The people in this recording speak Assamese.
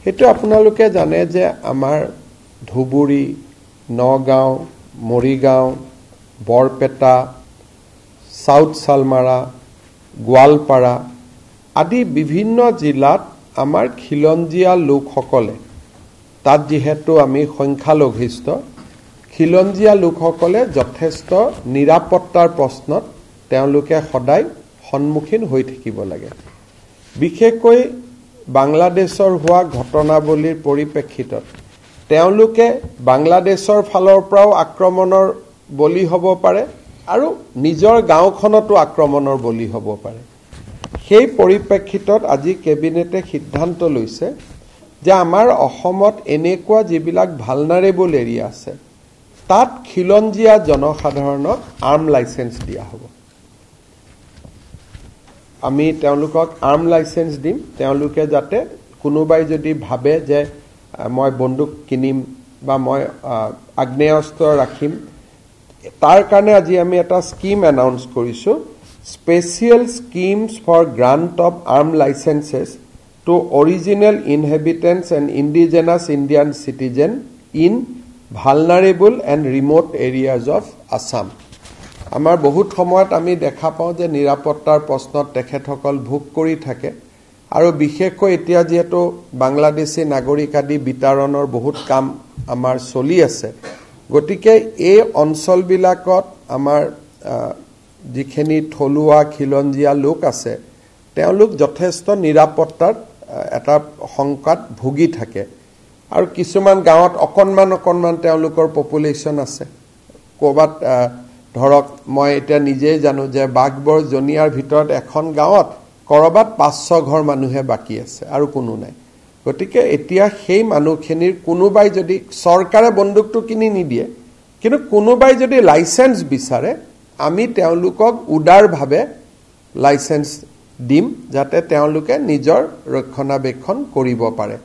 সেইটো আপোনালোকে জানে যে আমাৰ ধুবুৰী, নগাঁও, মৰিগাঁও, বৰপেটা, সাউথ সালমাৰা, গোৱালপাৰা আদি বিভিন্ন জিলাত আমাৰ খিলঞ্জীয়া লোকসকলে তাত যেহেতু আমি সংখ্যালঘিষ্ঠ খিলঞ্জীয়া লোকসকলে যথেষ্ট নিৰাপত্তাৰ প্ৰশ্নত তেওঁলোকে সদায় সন্মুখীন হৈ থাকিব লাগে। বিশেষকৈ বাংলাদেশৰ হোৱা ঘটনাৱলীৰ পৰিপ্ৰেক্ষিতত তেওঁলোকে বাংলাদেশৰ ফালৰ পৰাও আক্ৰমণৰ বলি হ'ব পাৰে আৰু নিজৰ গাঁওখনতো আক্ৰমণৰ বলি হ'ব পাৰে। সেই পৰিপ্ৰেক্ষিতত আজি কেবিনেটে সিদ্ধান্ত লৈছে যে আমাৰ অসমত এনেকুৱা যিবিলাক ভালনাৰেবল এৰিয়া আছে তাত খিলঞ্জীয়া জনসাধাৰণক আৰ্ম লাইসেন্স দিয়া হ'ব। আমি তেওঁলোকক আৰ্ম লাইসেন্স দিম, তেওঁলোকে যাতে কোনোবাই যদি ভাবে যে মই বন্দুক কিনিম বা মই আগ্নেয়াস্ত্ৰ ৰাখিম, তাৰ কাৰণে আজি আমি এটা স্কিম এনাউন্স কৰিছো, special schemes for grant of arm licences to original inhabitants and indigenous Indian citizen in vulnerable and remote areas of Assam. আমাৰ বহুত সময়ত আমি দেখা পাওঁ যে নিৰাপত্তাৰ প্ৰশ্নত তেখেতসকল ভোগ কৰি থাকে আৰু বিশেষকৈ এতিয়া যেহেতু বাংলাদেশী নাগৰিক আদি বিতৰণৰ বহুত কাম আমাৰ চলি আছে, গতিকে এই অঞ্চলবিলাকত আমাৰ যিখিনি থলুৱা খিলঞ্জীয়া লোক আছে তেওঁলোক যথেষ্ট নিৰাপত্তাৰ এটা শংকাত ভুগি থাকে আৰু কিছুমান গাঁৱত অকণমান তেওঁলোকৰ পপুলেশ্যন আছে। ক'ৰবাত ধৰক মই এতিয়া নিজেই জানো যে বাঘবৰ জনিয়াৰ ভিতৰত এখন গাঁৱত কৰবাত 500 ঘৰ মানুহে বাকী আছে আৰু কোনো নাই। গতিকে এতিয়া সেই মানুহখিনিৰ কোনোবাই যদি চৰকাৰে বন্দুকটো কিনি নিদিয়ে কিন্তু কোনোবাই যদি লাইসেন্স বিচাৰে আমি তেওঁলোকক উদাৰভাৱে লাইসেন্স দিম যাতে তেওঁলোকে নিজৰ ৰক্ষণাবেক্ষণ কৰিব পাৰে।